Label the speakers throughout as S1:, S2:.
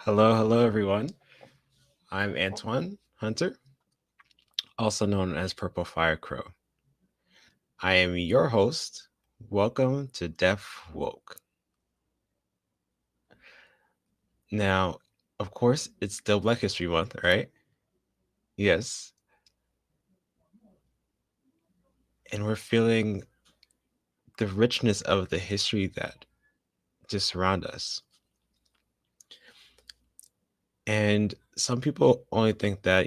S1: Hello, everyone. I'm Antoine Hunter, also known as PurpleFireCrow. I am your host. Welcome to Deaf Woke. Now, of course, it's still Black History Month, right? Yes. And we're feeling the richness of the history that just surround us. And some people only think that,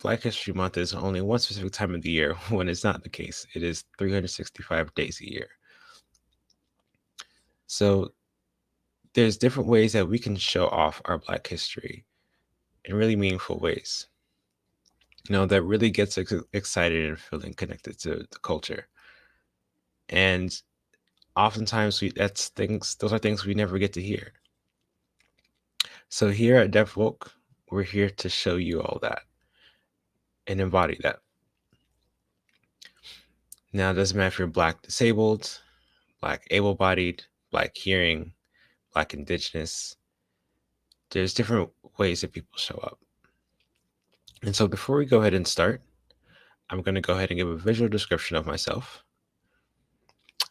S1: Black History Month is only one specific time of the year when it's not the case. It is 365 days a year. So there's different ways that we can show off our Black history in really meaningful ways, that really gets excited and feeling connected to the culture. And oftentimes those are things we never get to hear. So here at Deaf Woke, we're here to show you all that and embody that. Now, it doesn't matter if you're Black disabled, Black able-bodied, Black hearing, Black indigenous. There's different ways that people show up. And so before we go ahead and start, I'm going to go ahead and give a visual description of myself.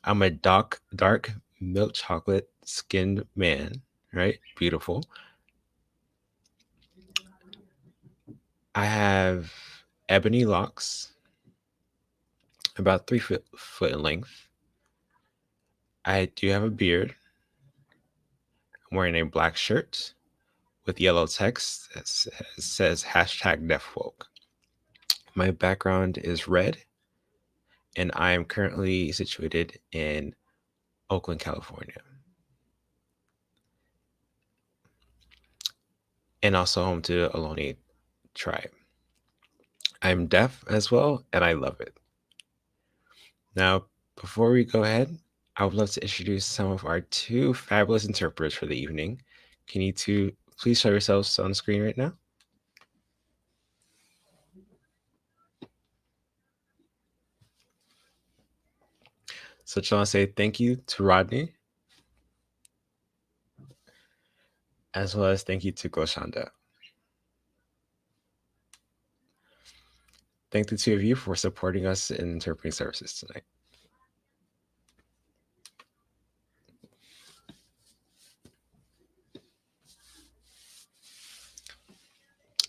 S1: I'm a dark milk chocolate skinned man, right? Beautiful. I have ebony locks, about 3 foot in length. I do have a beard. I'm wearing a black shirt with yellow text that says #DeafWoke. My background is red, and I am currently situated in Oakland, California, and also home to the Ohlone tribe. I'm deaf as well, and I love it. Now, before we go ahead, I would love to introduce some of our two fabulous interpreters for the evening. Can you two please show yourselves on the screen right now? So I just want to say thank you to Rodney, as well as thank you to Gloshanda. Thank the two of you for supporting us in interpreting services tonight.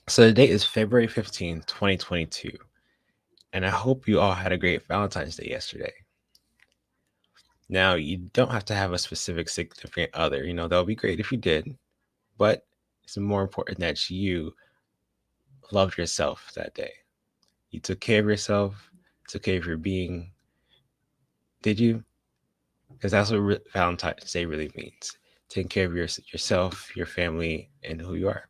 S1: So the date is February 15, 2022, and I hope you all had a great Valentine's Day yesterday. Now, you don't have to have a specific significant other. That would be great if you did, but it's more important that you loved yourself that day. You took care of yourself, took care of your being. Did you? Because that's what Valentine's Day really means. Taking care of yourself, your family, and who you are.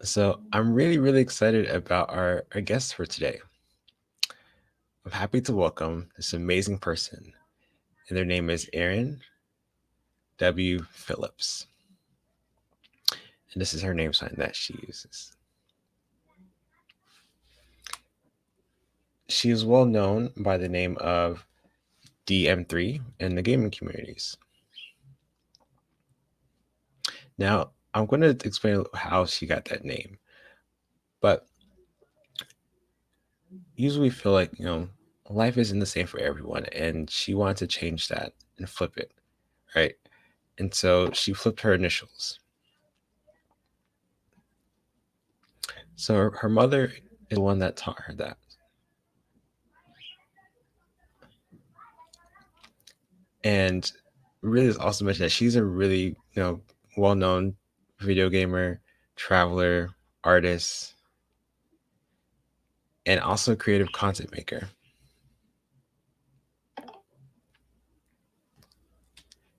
S1: So I'm really, really excited about our guests for today. I'm happy to welcome this amazing person, and their name is Erin Phillips. And this is her name sign that she uses. She is well known by the name of DM3 in the gaming communities. Now, I'm going to explain how she got that name. But usually we feel like, life isn't the same for everyone. And she wanted to change that and flip it, right? And so she flipped her initials. So her mother is the one that taught her that. And really is also mentioned that she's a really, well-known video gamer, traveler, artist, and also creative content maker.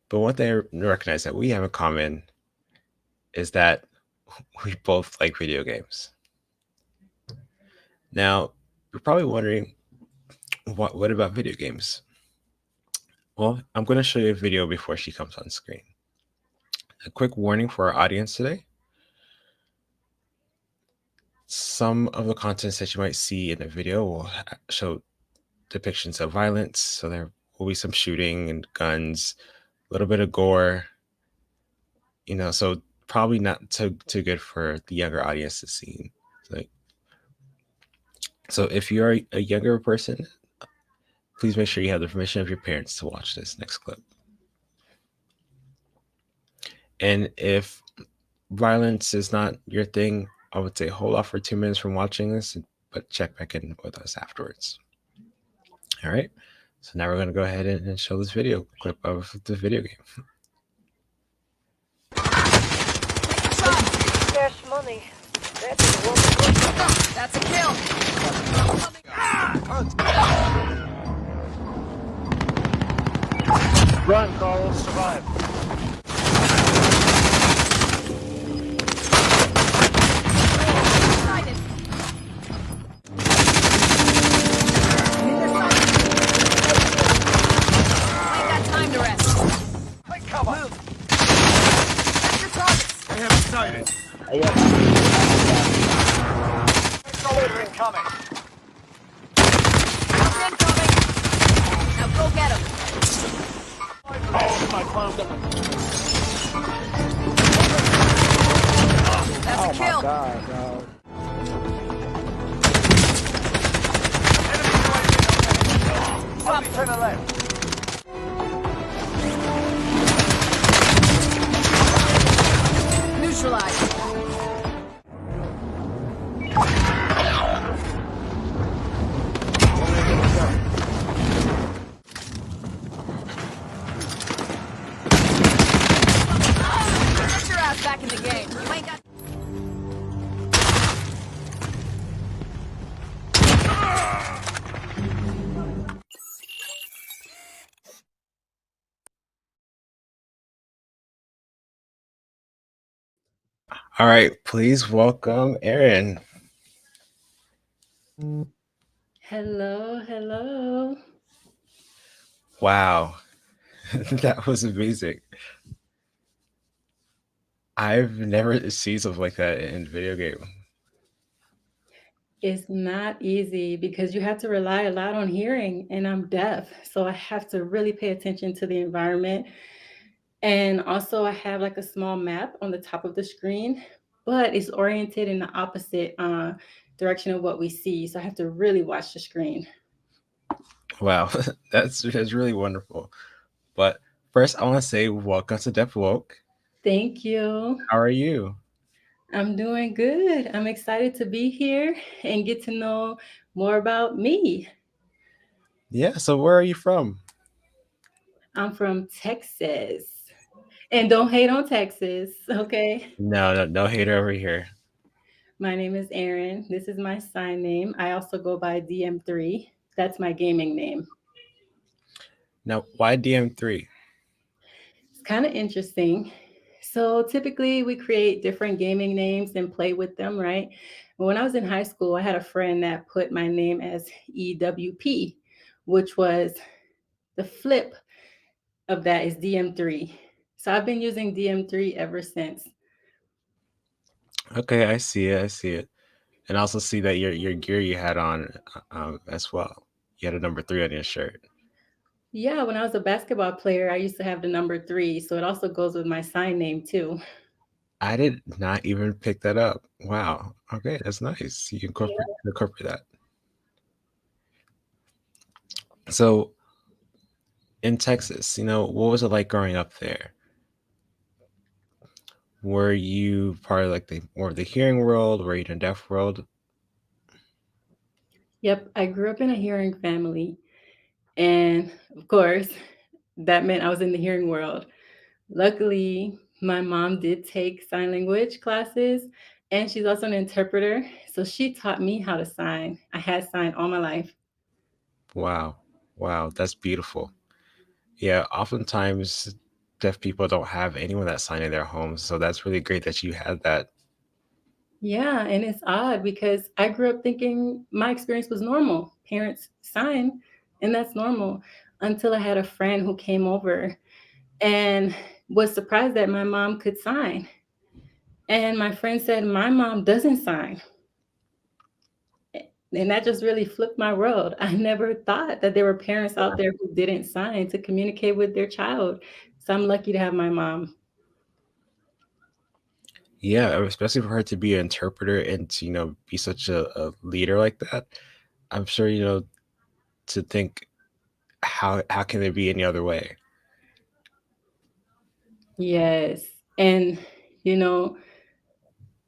S1: But one thing I recognize that we have in common is that we both like video games. Now, you're probably wondering, what about video games? Well, I'm going to show you a video before she comes on screen. A quick warning for our audience today. Some of the contents that you might see in the video will show depictions of violence, so there will be some shooting and guns, a little bit of gore, so probably not too good for the younger audience to see. Like, so if you're a younger person, please make sure you have the permission of your parents to watch this next clip. And if violence is not your thing, I would say hold off for 2 minutes from watching this, but check back in with us afterwards. All right. So now we're going to go ahead and show this video clip of the video game.
S2: Cash money. That's a kill. Run, Carlos. Survive. Turn the left. Neutralize. Get your ass back in the game. You ain't got.
S1: All right, please welcome Erin.
S3: Hello.
S1: Wow, that was amazing. I've never seen something like that in video game.
S3: It's not easy because you have to rely a lot on hearing, and I'm deaf, so I have to really pay attention to the environment. And also, I have like a small map on the top of the screen, but it's oriented in the opposite direction of what we see. So I have to really watch the screen.
S1: Wow, that's really wonderful. But first, I want to say welcome to Deaf Woke.
S3: Thank you.
S1: How are you?
S3: I'm doing good. I'm excited to be here and get to know more about me.
S1: Yeah, so where are you from?
S3: I'm from Texas. And don't hate on Texas, okay?
S1: No hater over here.
S3: My name is Erin. This is my sign name. I also go by DM3. That's my gaming name.
S1: Now, why DM3?
S3: It's kind of interesting. So typically we create different gaming names and play with them, right? When I was in high school, I had a friend that put my name as EWP, which was the flip of that is DM3. So I've been using DM3 ever since.
S1: Okay, I see it. And I also see that your gear you had on as well. You had a number 3 on your shirt.
S3: Yeah, when I was a basketball player, I used to have the number 3. So it also goes with my sign name too.
S1: I did not even pick that up. Wow. Okay, that's nice. You can incorporate that. So in Texas, what was it like growing up there? Were you part of like more of the hearing world? Were you in the deaf world?
S3: Yep, I grew up in a hearing family. And of course, that meant I was in the hearing world. Luckily, my mom did take sign language classes, and she's also an interpreter. So she taught me how to sign. I had sign all my life.
S1: Wow. Wow, that's beautiful. Yeah, oftentimes deaf people don't have anyone that sign in their homes, so that's really great that you had that.
S3: Yeah, and it's odd because I grew up thinking my experience was normal. Parents sign, and that's normal until I had a friend who came over and was surprised that my mom could sign. And my friend said, "My mom doesn't sign." And that just really flipped my world. I never thought that there were parents out there who didn't sign to communicate with their child. So I'm lucky to have my mom.
S1: Yeah, especially for her to be an interpreter and to, be such a leader like that. I'm sure, to think how can there be any other way?
S3: Yes. And, you know,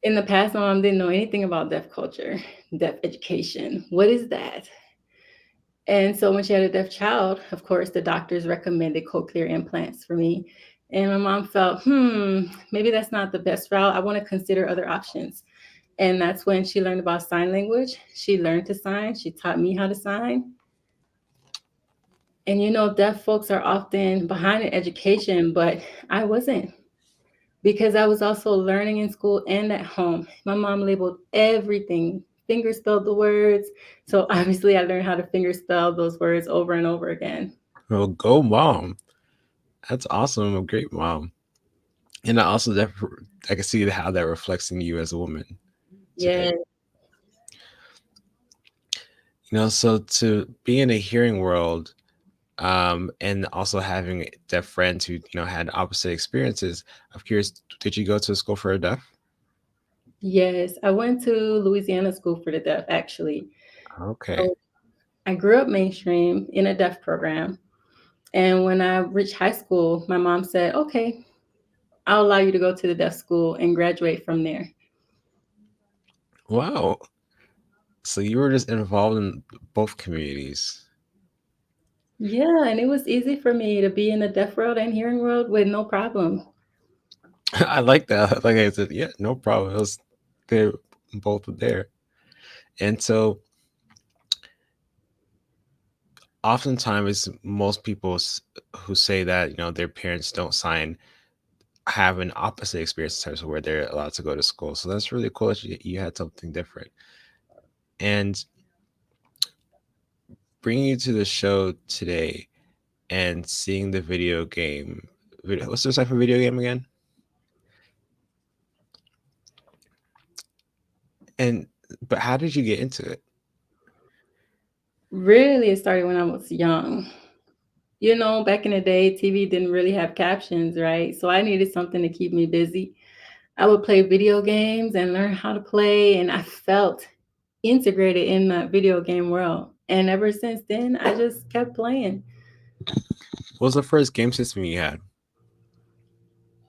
S3: in the past, my mom didn't know anything about deaf culture, deaf education. What is that? And so when she had a deaf child, of course, the doctors recommended cochlear implants for me. And my mom felt, maybe that's not the best route. I want to consider other options. And that's when she learned about sign language. She learned to sign. She taught me how to sign. And deaf folks are often behind in education, but I wasn't, because I was also learning in school and at home. My mom labeled everything, finger spelled the words. So obviously, I learned how to finger spell those words over and over again.
S1: Well, go mom. That's awesome. A great mom. And I can see how that reflects in you as a woman today.
S3: Yeah.
S1: So to be in a hearing world, and also having deaf friends who had opposite experiences. I'm curious, did you go to school for a deaf?
S3: Yes, I went to Louisiana School for the Deaf, actually.
S1: Okay.
S3: So I grew up mainstream in a deaf program. And when I reached high school, my mom said, okay, I'll allow you to go to the deaf school and graduate from there.
S1: Wow. So you were just involved in both communities.
S3: Yeah, and it was easy for me to be in the deaf world and hearing world with no problem.
S1: I like that. Like I said, yeah, no problem. It was they're both there. And so oftentimes most people who say that, their parents don't sign have an opposite experience in terms of where they're allowed to go to school. So that's really cool that you had something different. And bringing you to the show today and seeing the video game. What's the type of video game again? And but how did you get into it?
S3: Really, it started when I was young. Back in the day, TV didn't really have captions, right? So I needed something to keep me busy. I would play video games and learn how to play, and I felt integrated in that video game world. And ever since then, I just kept playing.
S1: What was the first game system you had?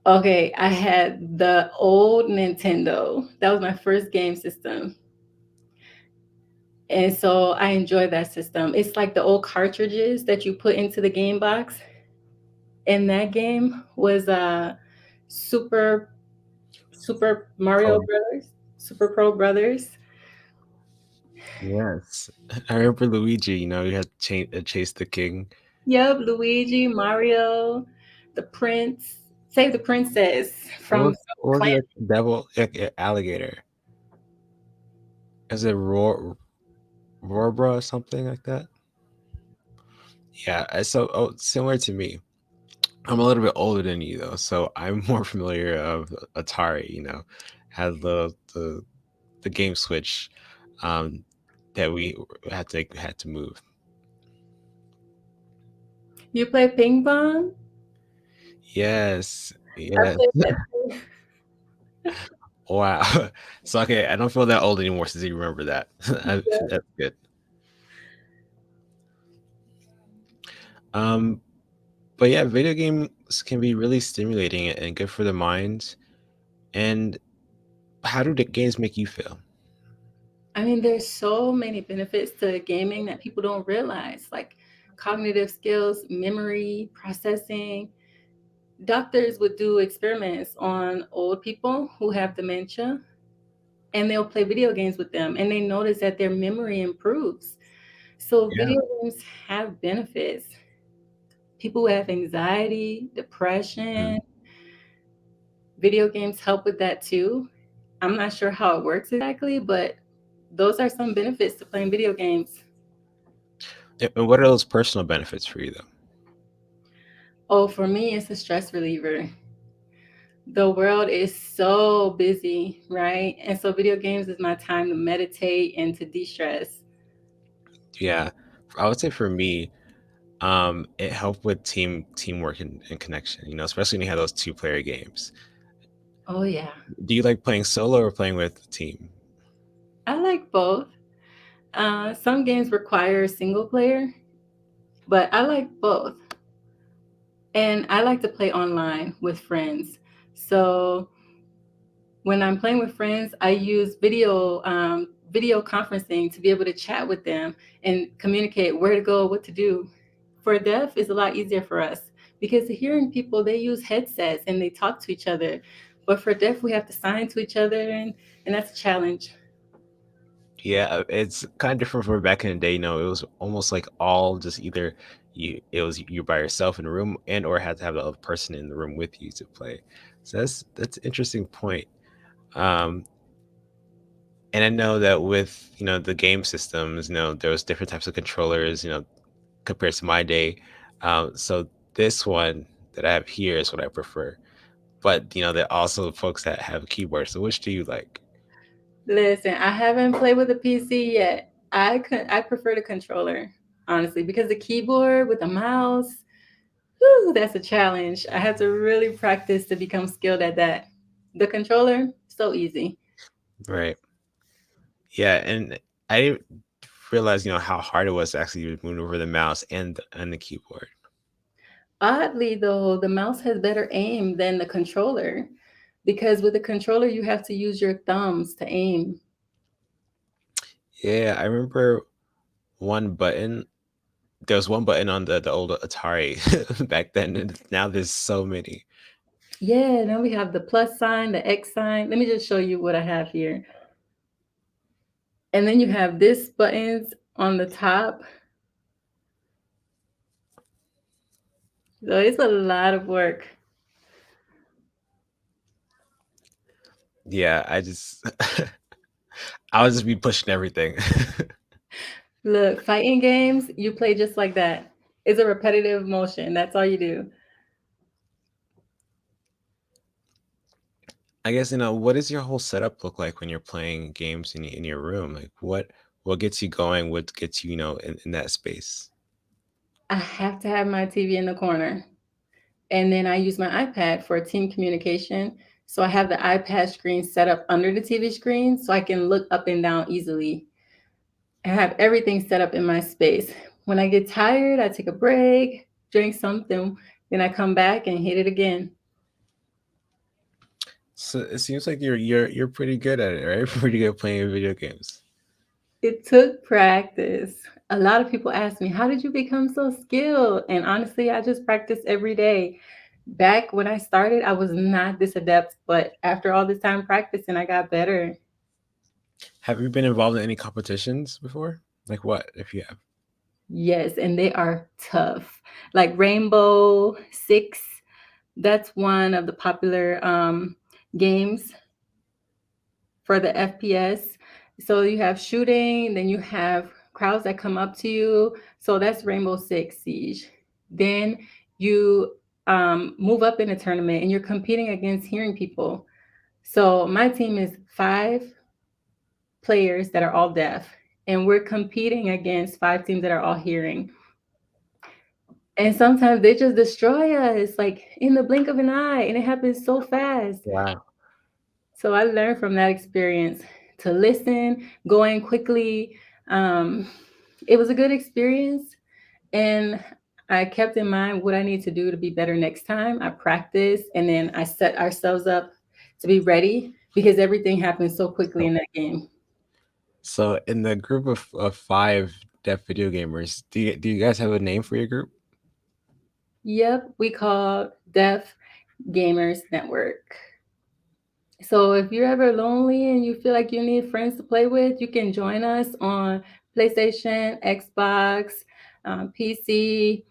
S3: Okay, I had the old Nintendo. That was my first game system. And so I enjoy that system. It's like the old cartridges that you put into the game box. And that game was Super Super Mario
S1: Pro.
S3: Brothers, Super Pro Brothers.
S1: Yes. I remember Luigi, you had to chase the king.
S3: Yep, Luigi, Mario, the prince, Save the Princess
S1: What
S3: from
S1: was,
S3: some
S1: what was
S3: clan.
S1: it? Devil, like, alligator. Is it Rorbra or something like that? Yeah. So similar to me. I'm a little bit older than you though, so I'm more familiar of Atari. Had the game switch, um, that we had to move.
S3: You play ping pong?
S1: Yes,
S3: I
S1: yes.
S3: played that too.
S1: Wow. So okay, I don't feel that old anymore since you remember that. That's good. Um, but yeah, video games can be really stimulating and good for the mind. And how do the games make you feel?
S3: I mean, there's so many benefits to gaming that people don't realize, like cognitive skills, memory, processing. Doctors would do experiments on old people who have dementia, and they'll play video games with them, and they notice that their memory improves. So
S1: Yeah.
S3: video games have benefits. People who have anxiety,
S1: Mm.
S3: depression, video games help with that too. I'm not sure how it works exactly, but those are some benefits to playing video games.
S1: And what are those personal benefits for you though?
S3: Oh, for me, it's a stress reliever. The world is so busy, right? And so video games is my time to meditate and to de-stress.
S1: Yeah, I would say for me, it helped with teamwork and connection. You know, especially when you have those two-player games.
S3: Oh, yeah.
S1: Do you like playing solo or playing with a team?
S3: I like both. Some games require single player, but I like both. And I like to play online with friends. So when I'm playing with friends, I use video conferencing to be able to chat with them and communicate where to go, what to do. For deaf, it's a lot easier for us because the hearing people, they use headsets and they talk to each other. But for deaf, we have to sign to each other, and that's a challenge.
S1: Yeah, it's kind of different from back in the day. You know, it was almost like all just either it was you by yourself in a room and or had to have the other person in the room with you to play. So that's an interesting point. Um, and I know that with the game systems, there was different types of controllers. Compared to my day. So this one that I have here is what I prefer. But there are also folks that have a keyboard. So which do you like?
S3: Listen, I haven't played with a PC yet. I prefer the controller, honestly, because the keyboard with the mouse, whew, that's a challenge. I have to really practice to become skilled at that. The controller, so easy.
S1: Right. Yeah, and I didn't realize how hard it was to actually maneuver the mouse and the keyboard.
S3: Oddly, though, the mouse has better aim than the controller because with the controller, you have to use your thumbs to aim.
S1: Yeah, I remember one button. There was one button on the old Atari back then, and now there's so many.
S3: Yeah, then we have the plus sign, the X sign. Let me just show you what I have here. And then you have this buttons on the top. So it's a lot of work.
S1: Yeah, I would just be pushing everything.
S3: Look, fighting games, you play just like that. It's a repetitive motion. That's all you do.
S1: I guess what does your whole setup look like when you're playing games in your room? Like what gets you going? What gets you in that space?
S3: I have to have my TV in the corner. And then I use my iPad for team communication. So I have the iPad screen set up under the TV screen so I can look up and down easily. I have everything set up in my space. When I get tired, I take a break, drink something, then I come back and hit it again.
S1: So it seems like you're pretty good at it, right? Pretty good playing video games.
S3: It took practice. A lot of people ask me, how did you become so skilled? And honestly, I just practice every day. Back when I started, I was not this adept, but after all this time practicing, I got better.
S1: Have you been involved in any competitions before? Like what, if you have?
S3: Yes, and they are tough. Like Rainbow Six, that's one of the popular games for the FPS. So you have shooting, then you have crowds that come up to you. So that's Rainbow Six Siege. Then you move up in a tournament and you're competing against hearing people. So my team is 5 players that are all deaf, and we're competing against 5 teams that are all hearing. And sometimes they just destroy us like in the blink of an eye, and it happens so fast.
S1: Wow.
S3: So I learned from that experience to listen, going quickly. Um, it was a good experience, and I kept in mind what I need to do to be better next time. I practiced, and then I set ourselves up to be ready because everything happened so quickly in that game.
S1: So in the group of five deaf video gamers, do you guys have a name for your group?
S3: Yep, we call Deaf Gamers Network. So if you're ever lonely and you feel like you need friends to play with, you can join us on PlayStation, Xbox, PC.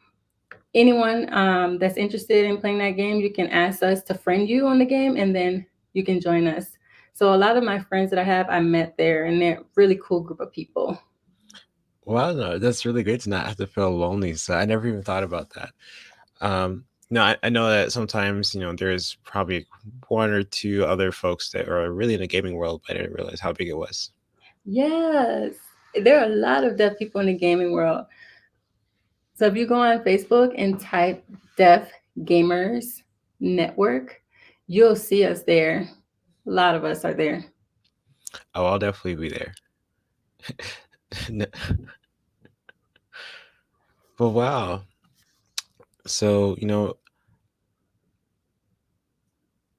S3: Anyone that's interested in playing that game, you can ask us to friend you on the game, and then you can join us. So a lot of my friends that I have, I met there, and they're a really cool group of people.
S1: Well, no, that's really great to not have to feel lonely. So I never even thought about that. No, I know that sometimes, there's probably one or two other folks that are really in the gaming world, but I didn't realize how big it was.
S3: Yes, There are a lot of deaf people in the gaming world. So if you go on Facebook and type Deaf Gamers Network, you'll see us there. A lot of us are there.
S1: Oh, I'll definitely be there. N- but wow. So,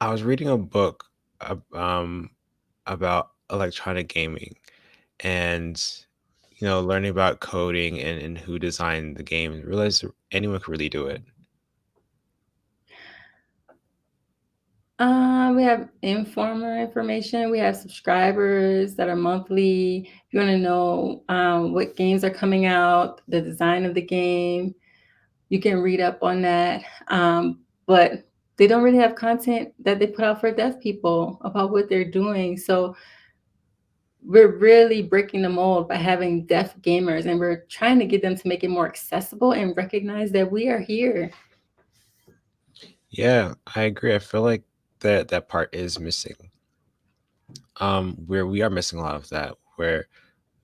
S1: I was reading a book about electronic gaming and, learning about coding and who designed the game and realized anyone could really do it.
S3: We have informer information. We have subscribers that are monthly. If you want to know what games are coming out, the design of the game, you can read up on that. But they don't really have content that they put out for deaf people about what they're doing. So we're really breaking the mold by having deaf gamers, and we're trying to get them to make it more accessible and recognize that we are here.
S1: Yeah, I agree. I feel like that part is missing. Where we are missing a lot of that, where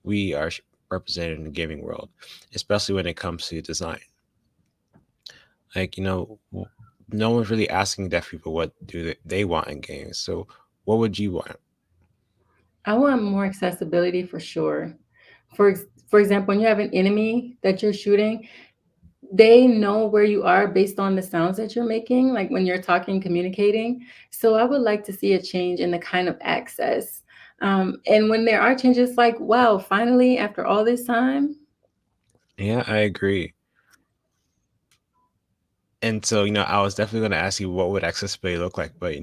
S1: we are represented in the gaming world, especially when it comes to design. Like, no one's really asking deaf people what do they want in games. So, what would you want?
S3: I want more accessibility for sure. For example, when you have an enemy that you're shooting, they know where you are based on the sounds that you're making, like when you're talking, communicating. So I would like to see a change in the kind of access. And when there are changes, like, wow, finally, after all this time.
S1: Yeah, I agree. And so, I was definitely going to ask you what would accessibility look like, but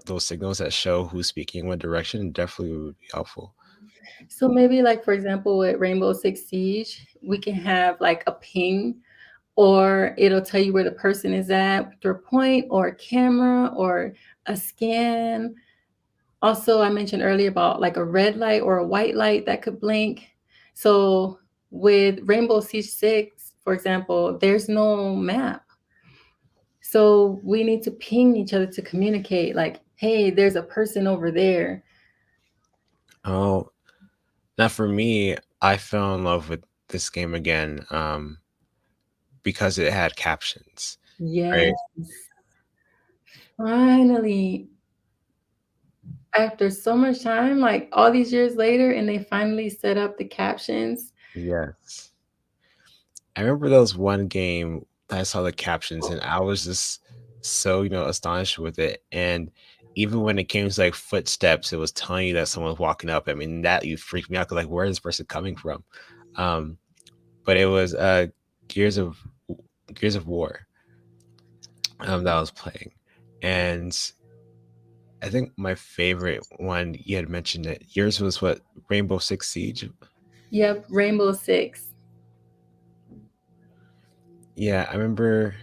S1: those signals that show who's speaking in what direction definitely would be helpful.
S3: So maybe, like, for example, with Rainbow Six Siege, we can have like a ping, or it'll tell you where the person is at through a point or a camera or a scan. Also, I mentioned earlier about like a red light or a white light that could blink. So with Rainbow Siege 6, for example, there's no map. So we need to ping each other to communicate like, hey, there's a person over there.
S1: Oh, now for me, I fell in love with this game again because it had captions,
S3: Yes,
S1: right?
S3: finally. After so much time, like all these years later, and they finally set up the captions.
S1: Yes. I remember there was one game that I saw the captions and I was just so, astonished with it. And even when it came to like footsteps, it was telling you that someone's walking up. I mean, that you freaked me out 'cause, like, where is this person coming from? Um, but it was Gears of Gears of War that I was playing. And I think my favorite one you had mentioned it. Yours was what, Rainbow Six Siege?
S3: Yep, Rainbow Six.
S1: Yeah, I remember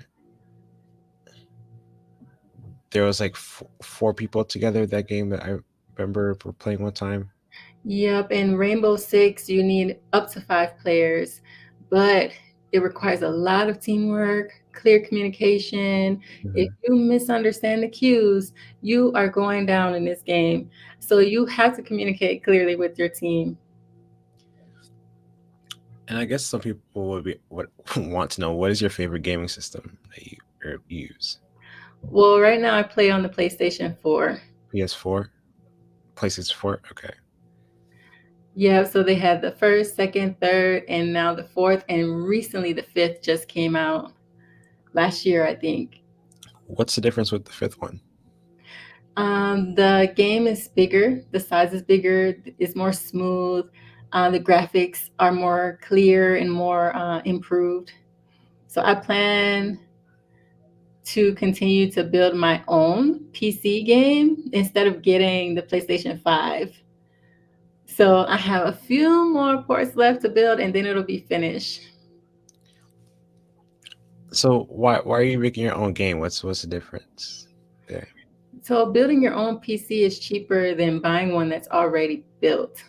S1: there was like four people together that game that I remember were playing one time.
S3: Yep, in Rainbow Six, you need up to 5 players, but it requires a lot of teamwork, clear communication. If
S1: Mhm.
S3: you misunderstand the cues, you are going down in this game. So you have to communicate clearly with your team.
S1: And I guess some people would want to know, what is your favorite gaming system that you use?
S3: Well, right now I play on the PlayStation 4.
S1: PS4, PlayStation 4. Okay.
S3: Yeah, so they had the first, second, third, and now the fourth, and recently the fifth just came out last year, I think.
S1: What's the difference with the fifth one?
S3: The game is bigger, the size is bigger, it's more smooth. The graphics are more clear and more improved. So I plan to continue to build my own PC game instead of getting the PlayStation 5. So I have a few more ports left to build and then it'll be finished.
S1: So why are you making your own game? What's the difference there?
S3: So building your own PC is cheaper than buying one that's already built.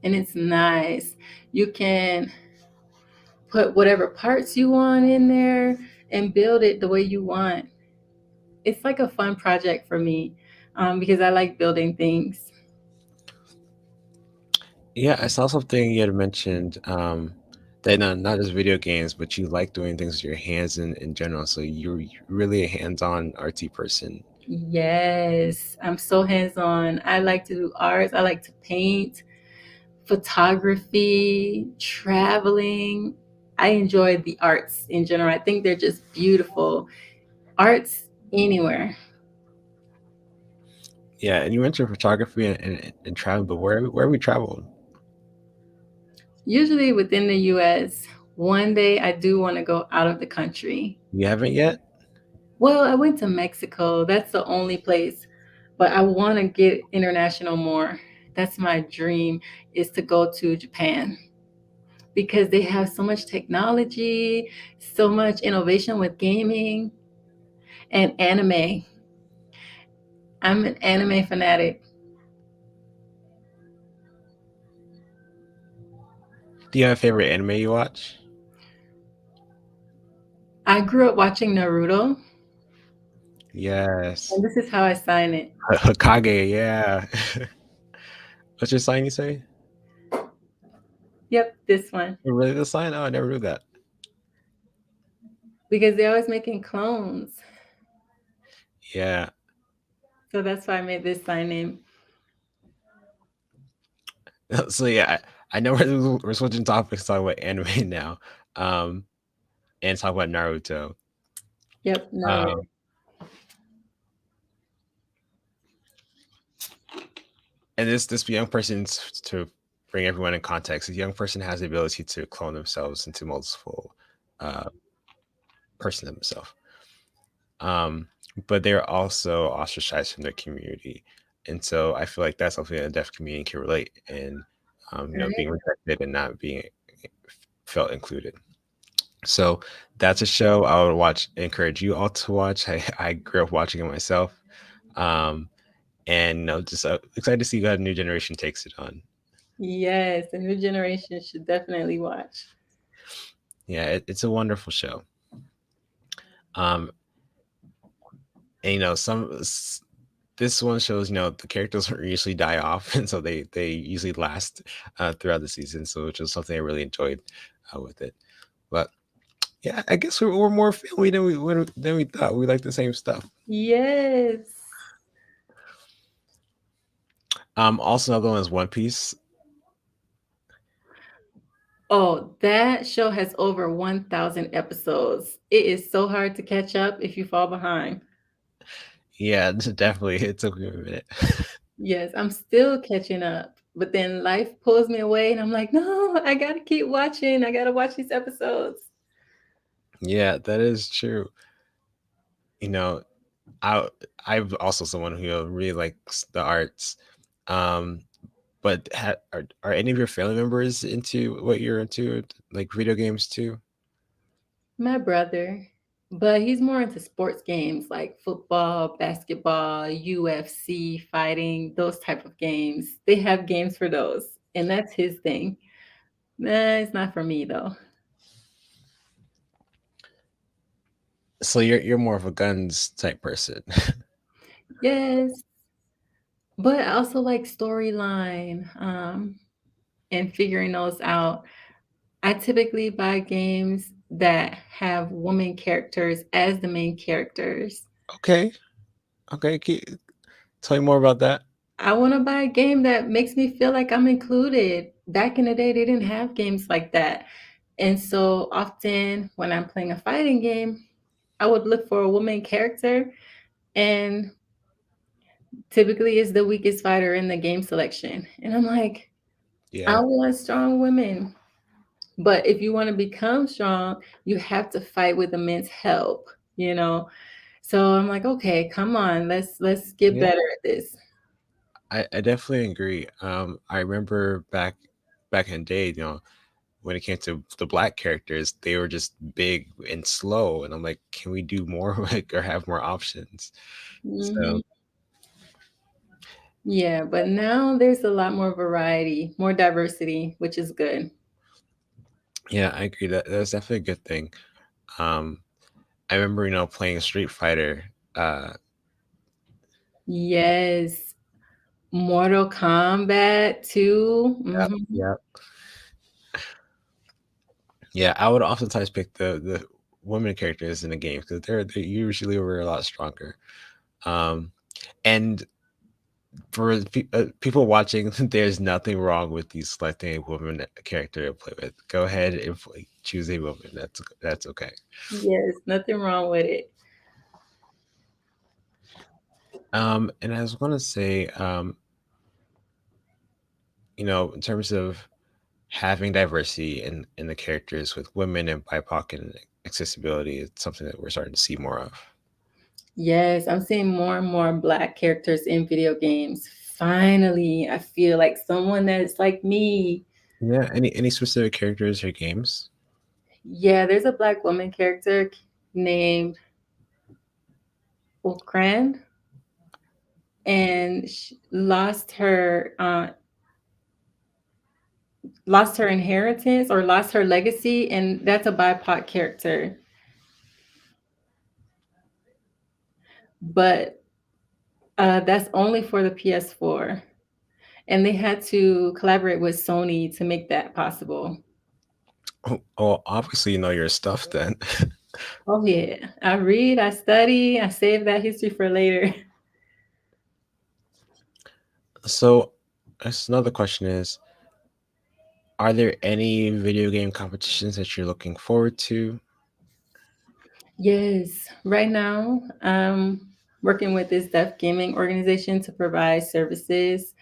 S3: And it's nice. You can put whatever parts you want in there and build it the way you want. It's like a fun project for me because I like building things.
S1: Yeah, I saw something you had mentioned that not just video games, but you like doing things with your hands in general. So you're really a hands-on artsy person.
S3: Yes, I'm so hands-on. I like to do arts. I like to paint, photography, traveling. I enjoy the arts in general. I think they're just beautiful. Arts anywhere.
S1: Yeah, and you mentioned photography and travel, but where have we traveled?
S3: Usually within the US. One day I do want to go out of the country.
S1: You haven't yet?
S3: Well, I went to Mexico. That's the only place, but I want to get international more. That's my dream is to go to Japan because they have so much technology, so much innovation with gaming and anime. I'm an anime fanatic.
S1: Do you have a favorite anime you watch?
S3: I grew up watching Naruto,
S1: Yes.
S3: and this is how I sign it.
S1: Hokage, yeah. What's your sign you say?
S3: Yep, this one.
S1: Really the sign? Oh, I never knew that.
S3: Because they're always making clones.
S1: Yeah.
S3: So that's why I made this sign name.
S1: So yeah, I know we're switching topics to talk about anime now. Um and talk about Naruto.
S3: Yep, Naruto.
S1: Um and this young person's to bring everyone in context. This young person has the ability to clone themselves into multiple uh person themselves. Um but they're also ostracized from their community. And so I feel like that's something that the deaf community can relate and being
S3: Right?
S1: rejected and not being felt included. So that's a show I would watch, encourage you all to watch. I grew up watching it myself. Um, and just excited to see how the new generation takes it on.
S3: Yes, the new generation should definitely watch.
S1: Yeah, it's a wonderful show. Um, and this one shows the characters don't usually die off, and so they usually last throughout the season. So which was something I really enjoyed with it. But yeah, I guess we're more family than we thought. We like the same stuff.
S3: Yes.
S1: Also another one is One Piece.
S3: Oh, that show has over 1,000 episodes. It is so hard to catch up if you fall behind.
S1: Yeah, definitely. It took me a minute.
S3: Yes, I'm still catching up. But then life pulls me away, and I'm like, no, I gotta keep watching. I gotta watch these episodes.
S1: Yeah, that is true. You know, I I'm also someone who really likes the arts. Um, but are any of your family members into what you're into, like video games too?
S3: My brother, but he's more into sports games like football, basketball, UFC, fighting, those type of games. They have games for those, and that's his thing. Nah, it's not for me though.
S1: So you're more of a guns type person.
S3: Yes, but I also like storyline and figuring those out. I typically buy games that have woman characters as the main characters.
S1: Okay, okay. Tell me more about that.
S3: I want to buy a game that makes me feel like I'm included. Back in the day, they didn't have games like that. And so often when I'm playing a fighting game, I would look for a woman character, and typically is the weakest fighter in the game selection. And I'm like,
S1: Yeah,
S3: I want strong women. But if you want to become strong, you have to fight with immense help, you know? So I'm like, okay, come on, let's get
S1: yeah.
S3: better at this.
S1: I definitely agree. I remember back in the day, when it came to the black characters, they were just big and slow, and I'm like, can we do more, like, or have more options?
S3: Hmm.
S1: So
S3: Yeah, but now there's a lot more variety, more diversity, which is good.
S1: yeah, I agree that that's definitely a good thing. Um, I remember, playing Street Fighter. Uh,
S3: Yes. Mortal Kombat 2.
S1: Yep, yep. Yeah, I would oftentimes pick the women characters in the games because they usually were a lot stronger. Um, and for people watching, there's nothing wrong with you selecting a woman character to play with. Go ahead and choose a woman. That's okay.
S3: Yes, nothing wrong with it.
S1: And I was going to say, in terms of having diversity in the characters with women and BIPOC and accessibility, it's something that we're starting to see more of.
S3: Yes, I'm seeing more and more Black characters in video games. Finally, I feel like someone that's like me.
S1: Yeah. Any specific characters or games?
S3: Yeah, there's a Black woman character named Okran, and she lost her inheritance or lost her legacy, and that's a BIPOC character. But that's only for the PS4, and they had to collaborate with Sony to make that possible.
S1: Oh, obviously you know your stuff then.
S3: Oh yeah, I read, I study, I save that history for later.
S1: So, that's another question is, are there any video game competitions that you're looking forward to?
S3: Yes, right now I'm working with this deaf gaming organization to provide services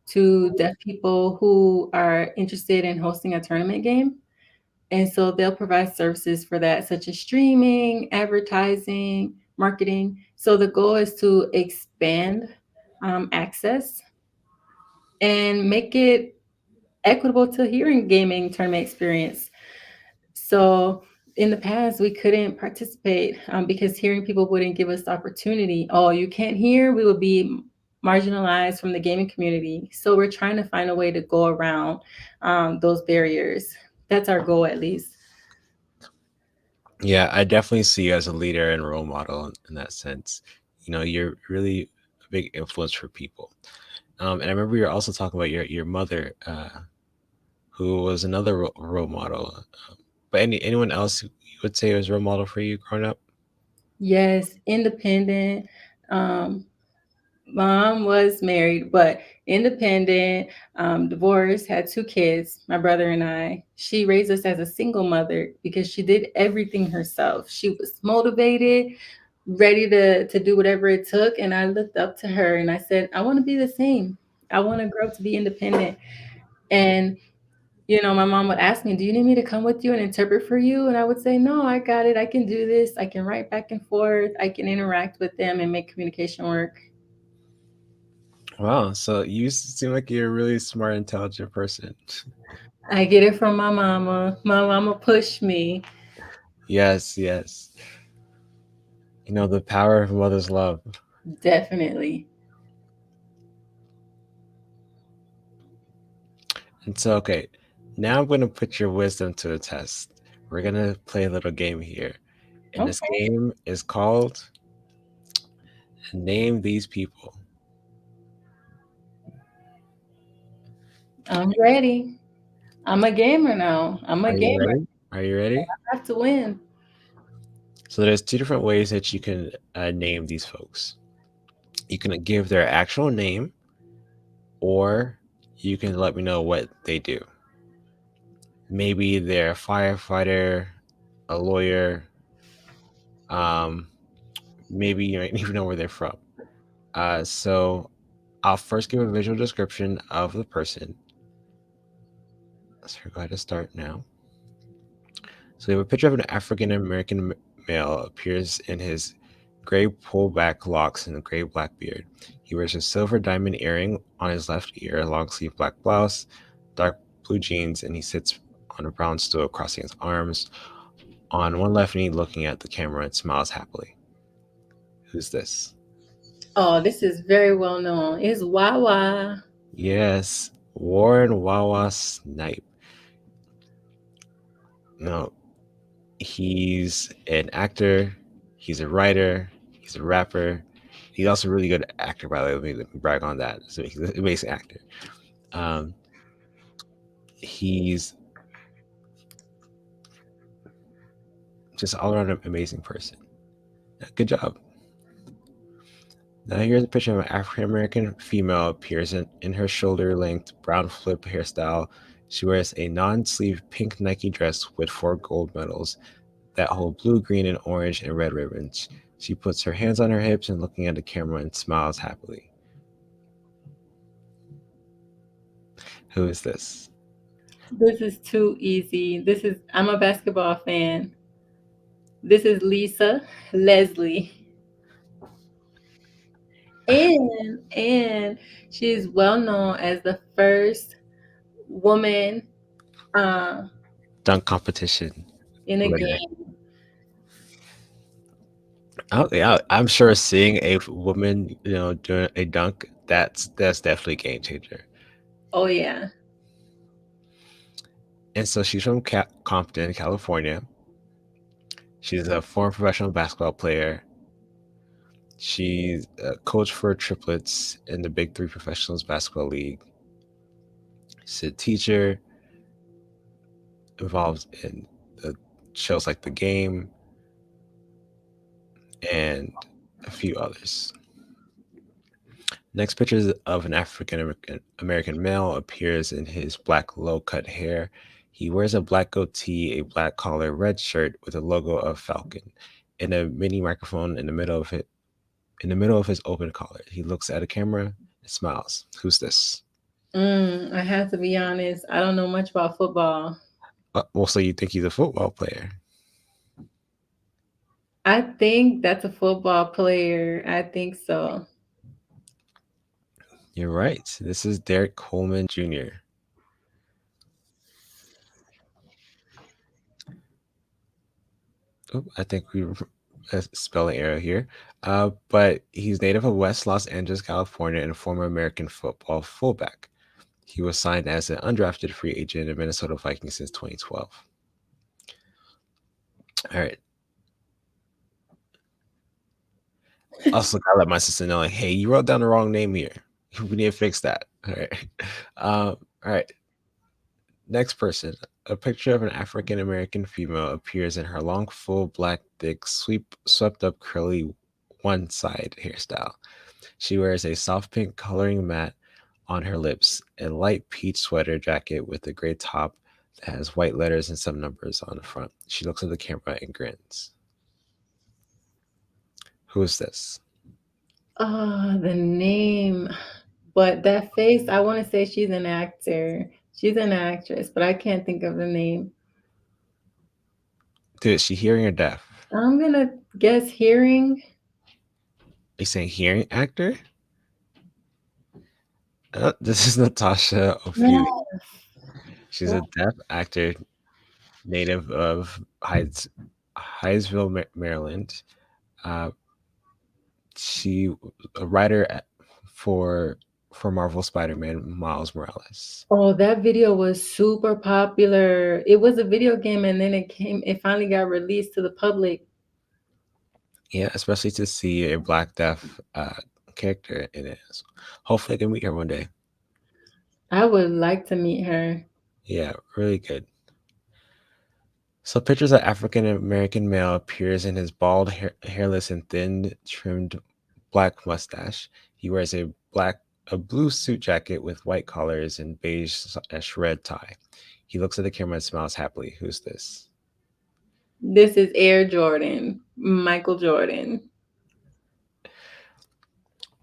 S3: to deaf people who are interested in hosting a tournament game. And so they'll provide services for that, such as streaming, advertising, marketing. So the goal is to expand access and make it equitable to hearing gaming tournament experience. So in the past, we couldn't participate because hearing people wouldn't give us the opportunity. Oh, you can't hear, we would be marginalized from the gaming community. So we're trying to find a way to go around those barriers. That's our goal, at least.
S1: Yeah, I definitely see you as a leader and role model in that sense. You're really a big influence for people. And I remember you're also talking about your mother, who was another role model. But anyone else you would say was a role model for you growing up?
S3: Yes, independent. Um, Mom was married, but independent, divorced, had two kids, my brother and I. She raised us as a single mother because she did everything herself. She was motivated, ready to do whatever it took. And I looked up to her and I said, I want to be the same. I want to grow up to be independent. And my mom would ask me, "Do you need me to come with you and interpret for you?" And I would say, "No, I got it. I can do this. I can write back and forth. I can interact with them and make communication work."
S1: Wow, so you seem like you're a really smart, intelligent person.
S3: I get it from my mama. My mama pushed me.
S1: Yes, yes. The power of a mother's love.
S3: Definitely.
S1: And so, okay, now I'm going to put your wisdom to the test. We're going to play a little game here. And this
S3: Okay.
S1: game is called Name These People.
S3: I'm ready. I'm a gamer now. I'm a
S1: Are you
S3: gamer.
S1: ready? Are you ready?
S3: I have to win.
S1: So, there's two different ways that you can name these folks. You can give their actual name, or you can let me know what they do. Maybe they're a firefighter, a lawyer, um, maybe you don't even know where they're from. So I'll first give a visual description of the person. So go ahead and start now. So we have a picture of an African American male appears in his gray pullback locks and a gray black beard. He wears a silver diamond earring on his left ear, a long sleeve black blouse, dark blue jeans, and he sits on a brown stool crossing his arms on one left knee looking at the camera and smiles happily. Who's this?
S3: Oh, this is very well known. It's Wawa.
S1: Yes, Warren Wawa Snipe. No, he's an actor, he's a writer, he's a rapper, He's also a really good actor, by the way. Let me brag on that. So he's an amazing actor. Um, he's just all around an amazing person. Good job. Now here's a picture of an African American female appears in her shoulder length brown flip hairstyle. She wears a non-sleeve pink Nike dress with 4 gold medals that hold blue, green, and orange and red ribbons. She puts her hands on her hips and looking at the camera and smiles happily. Who is this?
S3: This is too easy. I'm a basketball fan. This is Lisa Leslie. And she's well known as the first woman uh,
S1: Dunk competition
S3: in a
S1: winner.
S3: game.
S1: Oh, yeah, I'm sure seeing a woman, doing a dunk, that's definitely a game changer.
S3: Oh yeah.
S1: And so she's from Compton, California. She's a former professional basketball player. She's a coach for triplets in the Big Three Professionals Basketball League. She's a teacher involved in shows like The Game and a few others. Next picture is of an African American male appears in his black low-cut hair. He wears a black goatee, a black collar, red shirt with a logo of Falcon, and a mini microphone in the middle of it. In the middle of his open collar, he looks at a camera and smiles. Who's this?
S3: I have to be honest. I don't know much about football.
S1: Well, so you think he's a football player?
S3: I think that's a football player. I think so.
S1: You're right. This is Derek Coleman Jr. Oh, I think we a spelling error here. But he's native of West Los Angeles, California, and a former American football fullback. He was signed as an undrafted free agent in Minnesota Vikings since 2012. All right. Also, gotta let my sister know, like, hey, you wrote down the wrong name here. We need to fix that. All right. All right. Next person. A picture of an African American female appears in her long, full, black, thick, swept up, curly, one side hairstyle. She wears a soft pink coloring mat on her lips, a light peach sweater jacket with a gray top that has white letters and some numbers on the front. She looks at the camera and grins. Who is this?
S3: Oh, the name. But that face, I want to say she's an actor. She's an actress, but I can't think of the name.
S1: Dude, is she hearing or deaf?
S3: I'm gonna guess hearing.
S1: Are you saying hearing actor? This is Natasha
S3: Yeah.
S1: Ophelia. She's a deaf actor, native of Hyattsville, Maryland. Uh, she a writer for Marvel Spider-Man Miles Morales.
S3: Oh, that video was super popular. It was a video game and then it finally got released to the public.
S1: Yeah, especially to see a black deaf character in it. So hopefully, I can meet her one day.
S3: I would like to meet her.
S1: Yeah, really good. So pictures of African American male appears in his bald, hairless, and thin trimmed black mustache. He wears a blue suit jacket with white collars and beige red tie. He looks at the camera and smiles happily. Who's this?
S3: This is Air Jordan, Michael Jordan.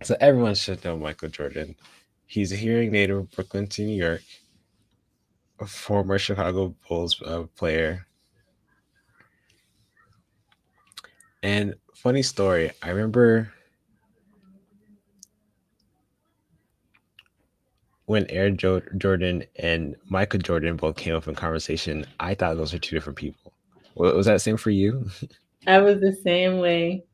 S1: So everyone should know Michael Jordan. He's a hearing native of Brooklyn to New York, a former Chicago Bulls player. And funny story, I remember when Jordan and Michael Jordan both came up in conversation, I thought those were two different people. Was that the same for you?
S3: I was the same way.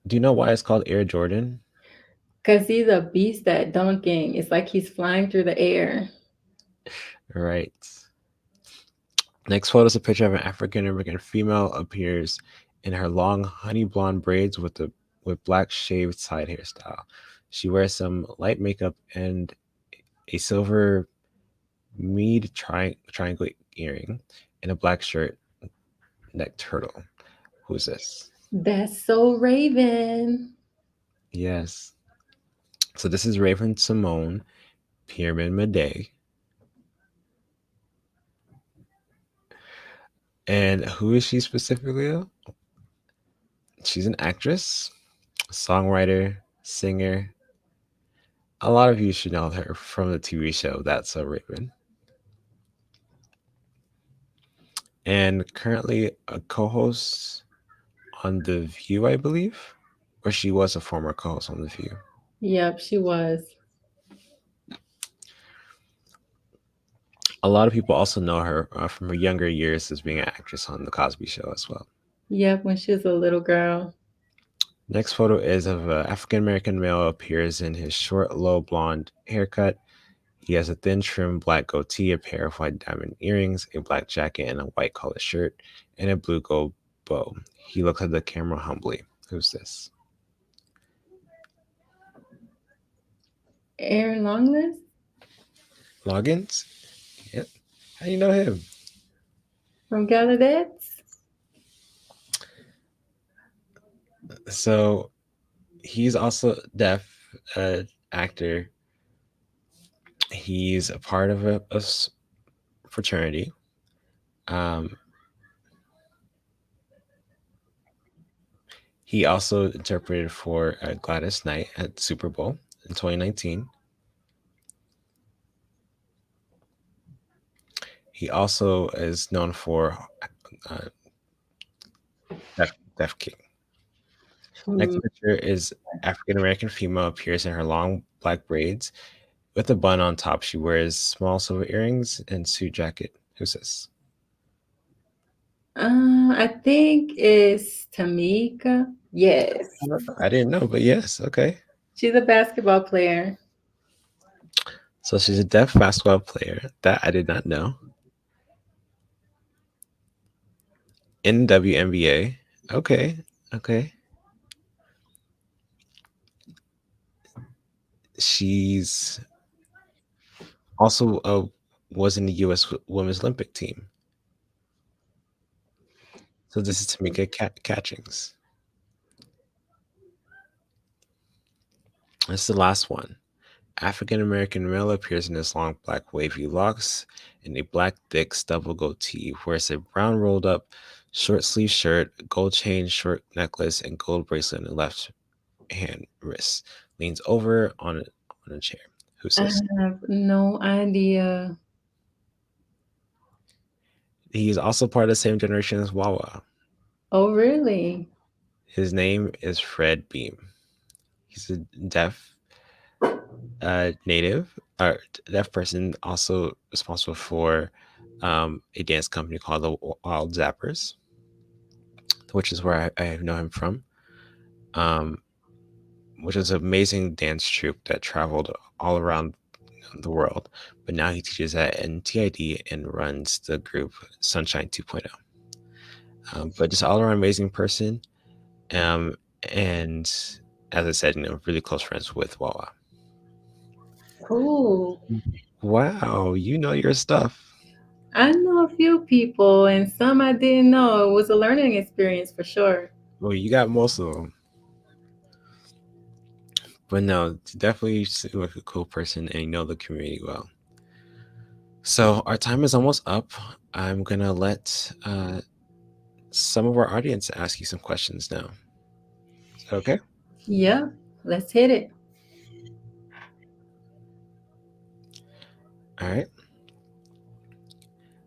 S1: Do you know why it's called Air Jordan?
S3: Because he's a beast at dunking. It's like he's flying through the air.
S1: Right. Next photo is a picture of an African American female appears in her long honey blonde braids with black shaved side hairstyle. She wears some light makeup and a silver triangle earring and a black shirt neck turtle. Who's this?
S3: That's so Raven.
S1: Yes. So this is Raven Simone Pierman Madej. And who is she specifically, though? She's an actress, songwriter, singer. A lot of you should know her from the TV show That's So Raven. And currently a co-host on The View, I believe. Or she was a former co-host on The View.
S3: Yep, she was.
S1: A lot of people also know her from her younger years as being an actress on The Cosby Show as well.
S3: Yep, when she was a little girl.
S1: Next photo is of an African American male appears in his short, low blonde haircut. He has a thin, trim black goatee, a pair of white diamond earrings, a black jacket, and a white collar shirt, and a blue gold bow. He looks at the camera humbly. Who's this?
S3: Aaron Longlist
S1: Loggins? Yep. How do you know him?
S3: from Gallaudet.
S1: So he's also deaf actor. He's a part of a fraternity. Um, he also interpreted for Gladys Knight at Super Bowl in 2019. He also is known for uh, Deaf King. Next
S3: From,
S1: picture is African American female appears in her long black braids with a bun on top. She wears small silver earrings and suit jacket. Who's this?
S3: I think it's Tamika. Yes,
S1: I didn't know, but yes, okay.
S3: she's a basketball player.
S1: So she's a deaf basketball player. That I did not know. In WNBA. Okay, okay. She's also was in the U.S. Women's Olympic team. So this is Tamika Catchings. That's the last one. African American male appears in his long black wavy locks and a black thick stubble goatee, wears a brown rolled up short sleeve shirt, gold chain, short necklace, and gold bracelet on the left hand wrist. Leans over on a chair. Who's
S3: I
S1: this?
S3: have no idea.
S1: He's also part of the same generation as Wawa.
S3: Oh, really?
S1: His name is Fred Beam. He's a deaf native or deaf person, also responsible for a dance company called the Wild Zappers, which is where I know him from. Um, which is an amazing dance troupe that traveled all around the world. But now he teaches at NTID and runs the group Sunshine 2.0. But just all around amazing person. Um, and as I said, really close friends with Wawa.
S3: Cool.
S1: Wow, you know your stuff.
S3: I know a few people, and some I didn't know. It was a learning experience for sure.
S1: Well, you got most of them. But no, definitely seem like a cool person and you know the community well. So our time is almost up. I'm gonna let some of our audience ask you some questions now. Is that okay?
S3: Yeah, let's hit it.
S1: All right.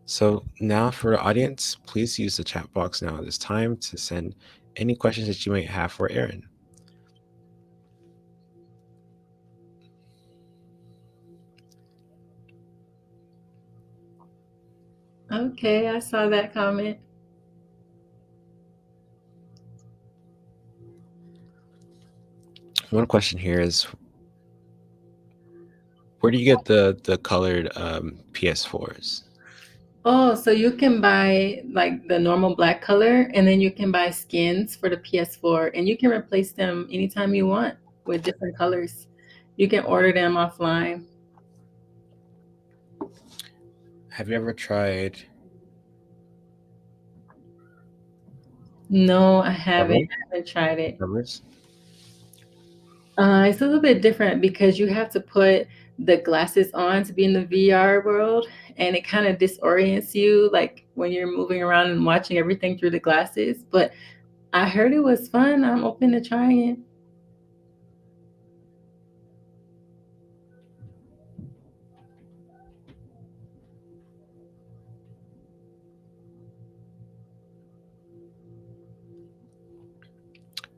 S1: So now for the audience, please use the chat box now at this time to send any questions that you might have for Erin.
S3: Okay, I saw that comment.
S1: One question here is, where do you get the colored PS4s?
S3: Oh, so you can buy like the normal black color and then you can buy skins for the PS4 and you can replace them anytime you want with different colors. You can order them offline.
S1: Have you ever tried
S3: No, I haven't.
S1: covers?
S3: I haven't tried it.
S1: Covers?
S3: It's a little bit different because you have to put the glasses on to be in the VR world, and it kind of disorients you, like when you're moving around and watching everything through the glasses. But I heard it was fun. I'm open to trying it.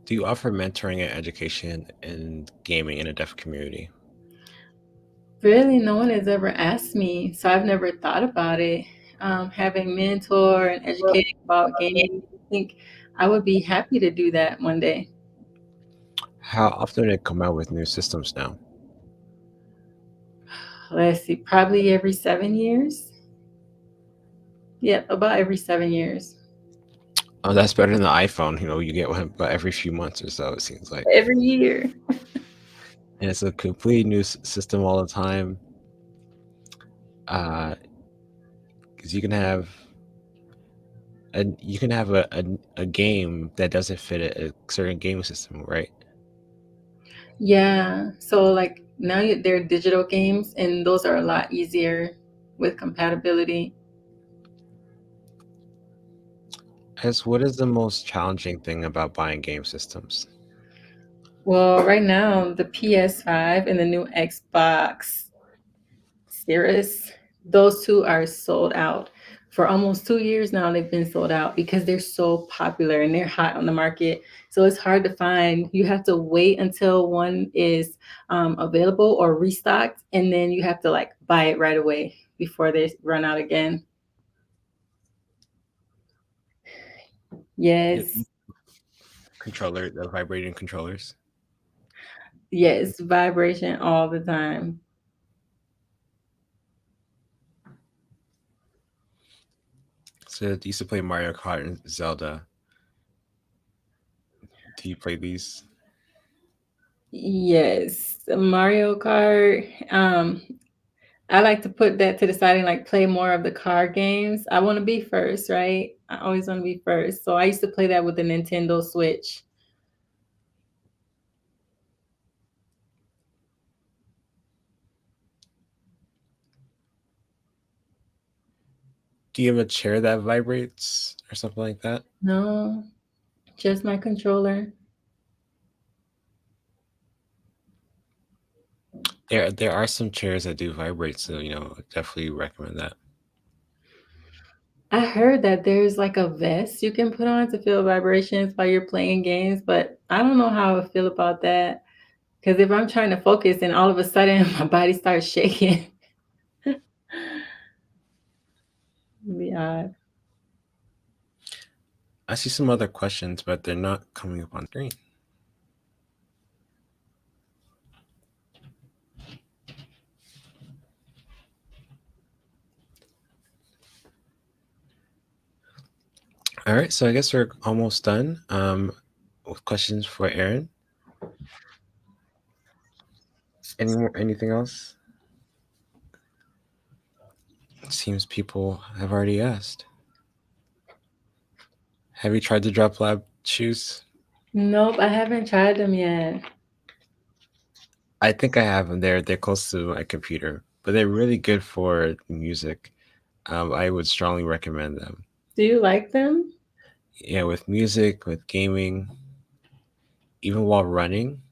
S1: Do you offer mentoring and education in gaming in a deaf community?
S3: Really, no one has ever asked me, so I've never thought about it. Having mentor and educating about gaming, I think I would be happy to do that one day.
S1: How often do they come out with new systems now?
S3: Let's see, probably every 7 years. Yep, about every 7 years.
S1: Oh, that's better than the iPhone. You get one about every few months or so, it seems like.
S3: Every year.
S1: And it's a complete new system all the time. Because you can have a game that doesn't fit a certain game system, right?
S3: Yeah. So like now they're digital games, and those are a lot easier with compatibility.
S1: As what is the most challenging thing about buying game systems?
S3: Well, right now the PS5 and the new Xbox Series, those two are sold out. For almost 2 years now, they've been sold out because they're so popular and they're hot on the market. So it's hard to find. You have to wait until one is available or restocked, and then you have to like buy it right away before they run out again.
S1: The
S3: Yes,
S1: controller, the vibrating controllers.
S3: yes, vibration all the time.
S1: So I used to play Mario Kart and Zelda. Do you play these?
S3: Yes, Mario Kart. I like to put that to the side and like play more of the car games. I want to be first, right? I always want to be first. So I used to play that with the Nintendo Switch.
S1: Do you have a chair that vibrates or something like that?
S3: No, just my controller.
S1: There are some chairs that do vibrate, so definitely recommend that.
S3: I heard that there's like a vest you can put on to feel vibrations while you're playing games, but I don't know how I feel about that. Because if I'm trying to focus and all of a sudden my body starts shaking, it'd be odd.
S1: I see some other questions, but they're not coming up on screen. All right, so I guess we're almost done with questions for Erin. Anything else? It seems people have already asked. Have you tried the Drop Lab shoes?
S3: Nope, I haven't tried them yet.
S1: I think I have them. They're close to my computer, but they're really good for music. I would strongly recommend them.
S3: Do you like them?
S1: Yeah, with music, with gaming, even while running,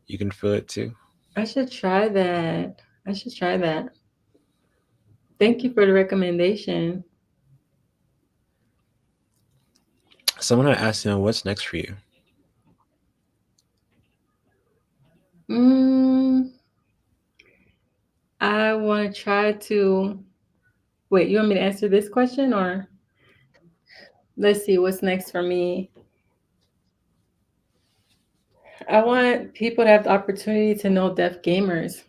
S1: you can feel it too.
S3: I should try that. I should try that. Thank you for the recommendation.
S1: Someone had asked, what's next for you?
S3: Mm, I want to try to wait. You want me to answer this question or let's see what's next for me? I want people to have the opportunity to know deaf gamers.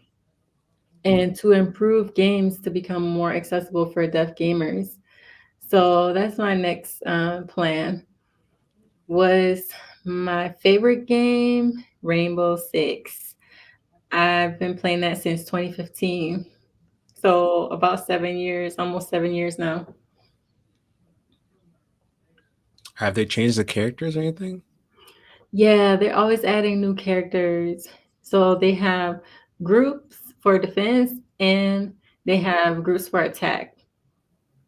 S3: and to improve games to become more accessible for deaf gamers. So that's my next plan. Was my favorite game Rainbow Six. I've been playing that since 2015. So about 7 years, almost 7 years now.
S1: Have they changed the characters or anything?
S3: Yeah, they're always adding new characters. So they have groups for defense and they have groups for attack.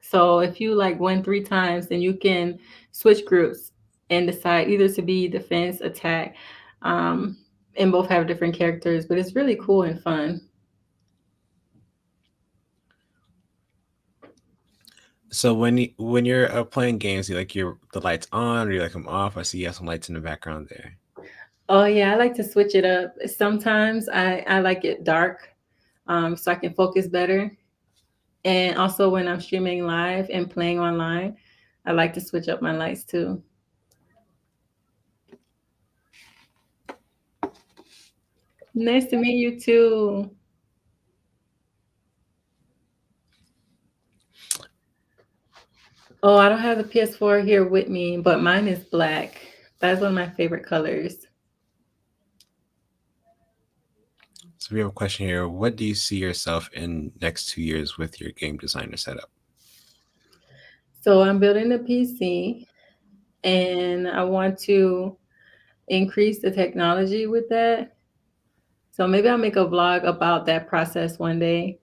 S3: So if you like win 3 times, then you can switch groups and decide either to be defense, attack, um, and both have different characters. But it's really cool and fun.
S1: So when you're playing games, you like your the lights on or you like them off? I see you have some lights in the background there.
S3: Oh yeah, I like to switch it up. Sometimes I like it dark, so I can focus better. And also when I'm streaming live and playing online, I like to switch up my lights too. Nice to meet you too. Oh, I don't have the PS4 here with me, but mine is black. That's one of my favorite colors.
S1: So we have a question here. What do you see yourself in next 2 years with your game designer setup?
S3: So I'm building a PC and I want to increase the technology with that. So maybe I'll make a vlog about that process one day.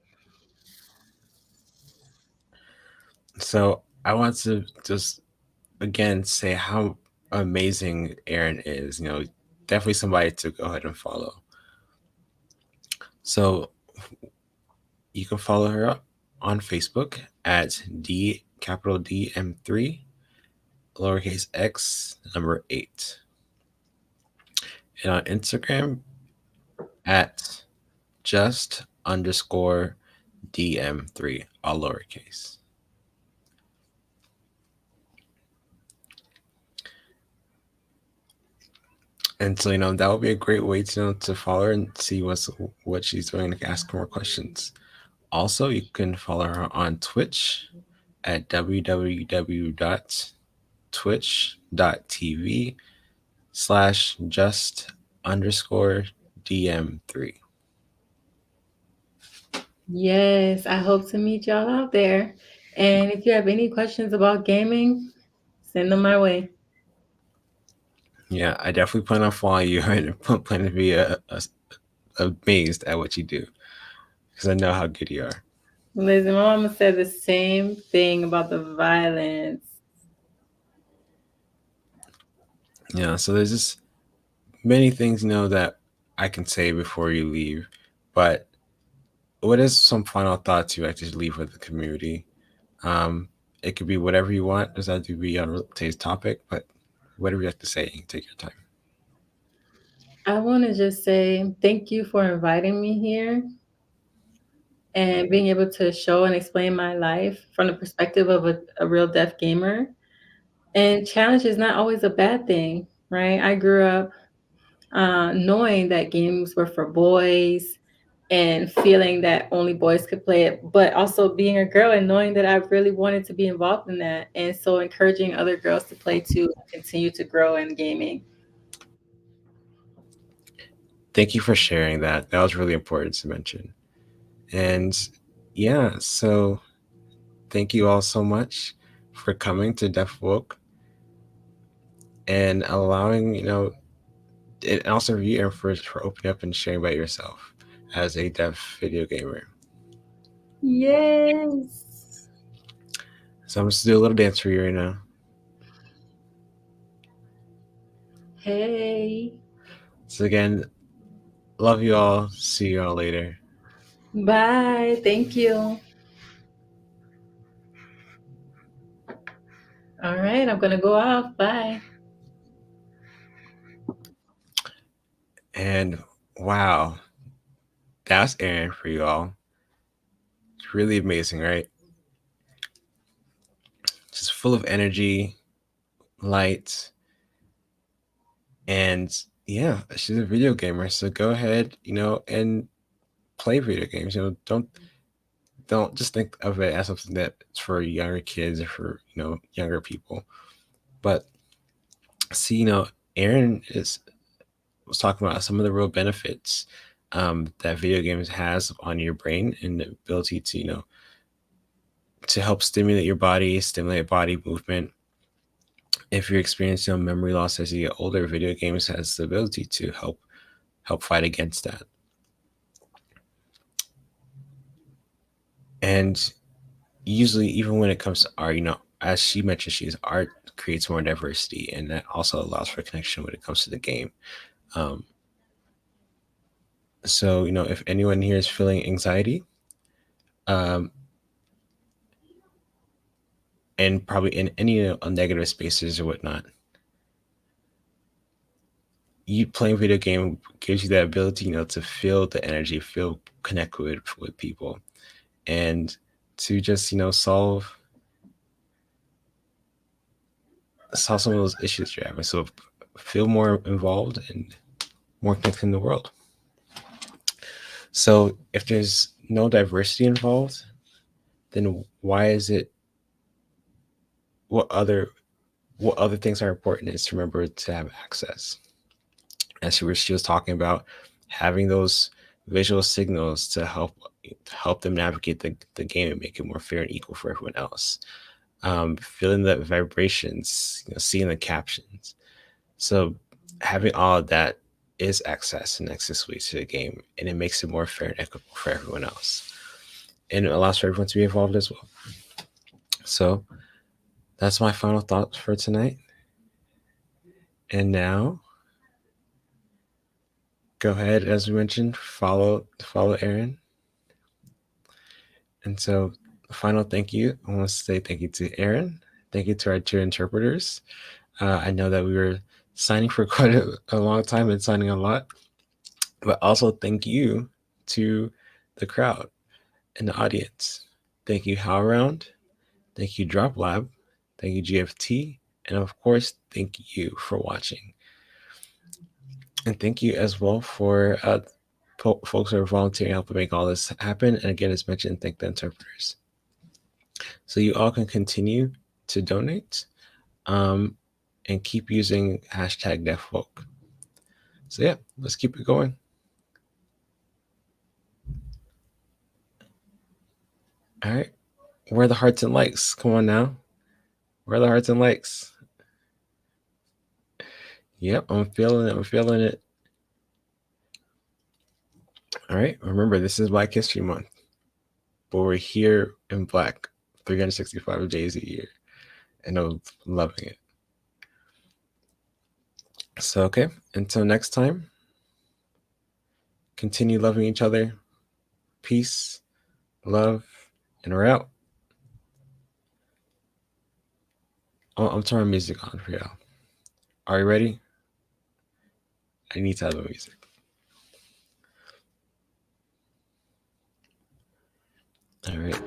S1: So I want to just again say how amazing Erin is. Definitely somebody to go ahead and follow. So you can follow her up on Facebook at DM3 lowercase x number 8, and on Instagram at just underscore DM3 all lowercase. And so that would be a great way to follow her and see what she's doing, to ask her more questions. Also, you can follow her on Twitch at www.twitch.tv/just underscore DM3.
S3: Yes, I hope to meet y'all out there. And if you have any questions about gaming, send them my way.
S1: Yeah, I definitely plan on following you and plan to be amazed at what you do because I know how good you are.
S3: Listen, my mama said the same thing about the violence.
S1: Yeah, so there's just many things that I can say before you leave, but what is some final thoughts you like to leave with the community? Um, it could be whatever you want. Does that have to be on today's topic? But whatever you have to say, you can take your time.
S3: I want to just say thank you for inviting me here and being able to show and explain my life from the perspective of a real deaf gamer. And challenge is not always a bad thing, right? I grew up knowing that games were for boys and feeling that only boys could play it, but also being a girl and knowing that I really wanted to be involved in that. And so encouraging other girls to play too and continue to grow in gaming.
S1: Thank you for sharing that. That was really important to mention. And yeah, so thank you all so much for coming to Deaf Woke and allowing, and also you and for opening up and sharing about yourself as a deaf video gamer.
S3: Yes.
S1: So I'm just gonna do a little dance for you right now.
S3: Hey.
S1: So again, love you all. See you all later.
S3: Bye. Thank you. All right. I'm going to go off. Bye.
S1: And wow, that's Erin for you all. It's really amazing, right? Just full of energy, light, and yeah, she's a video gamer. So go ahead, and play video games. Don't just think of it as something that's for younger kids or for younger people. But see, Erin is was talking about some of the real benefits that video games has on your brain and the ability to to help stimulate your body, stimulate body movement. If you're experiencing memory loss as you get older, video games has the ability to help fight against that. And usually, even when it comes to art, as she mentioned, art creates more diversity, and that also allows for connection when it comes to the game. Um, so, if anyone here is feeling anxiety, um, and probably in any negative spaces or whatnot, you playing video game gives you that ability, to feel the energy, feel connect with people, and to just solve some of those issues you're having. So feel more involved and more connected in the world. So if there's no diversity involved, then why is it? What other things are important is to remember to have access. As she was talking about, having those visual signals to help them navigate the game and make it more fair and equal for everyone else. Feeling the vibrations, seeing the captions. So having all of that is access and accessibility to the game, and it makes it more fair and equitable for everyone else. And it allows for everyone to be involved as well. So that's my final thoughts for tonight. And now, go ahead, as we mentioned, follow Erin. And so, final thank you. I want to say thank you to Erin. Thank you to our two interpreters. I know that we were signing for quite a long time and signing a lot, but also thank you to the crowd and the audience. Thank you, HowlRound. Thank you, Drop Lab. Thank you, GFT. And of course, thank you for watching. And thank you as well for folks who are volunteering helping make all this happen. And again, as mentioned, thank the interpreters. So you all can continue to donate and keep using hashtag DeafBook. So yeah, let's keep it going. All right. Where are the hearts and likes? Come on now. Where are the hearts and likes? Yep, I'm feeling it. I'm feeling it. All right. Remember, this is Black History Month, but we're here in Black 365 days a year, and I'm loving it. So, okay. Until next time, continue loving each other. Peace, love, and we're out. Oh, I'm turning music on for y'all. Are you ready? I need to have the music. All right.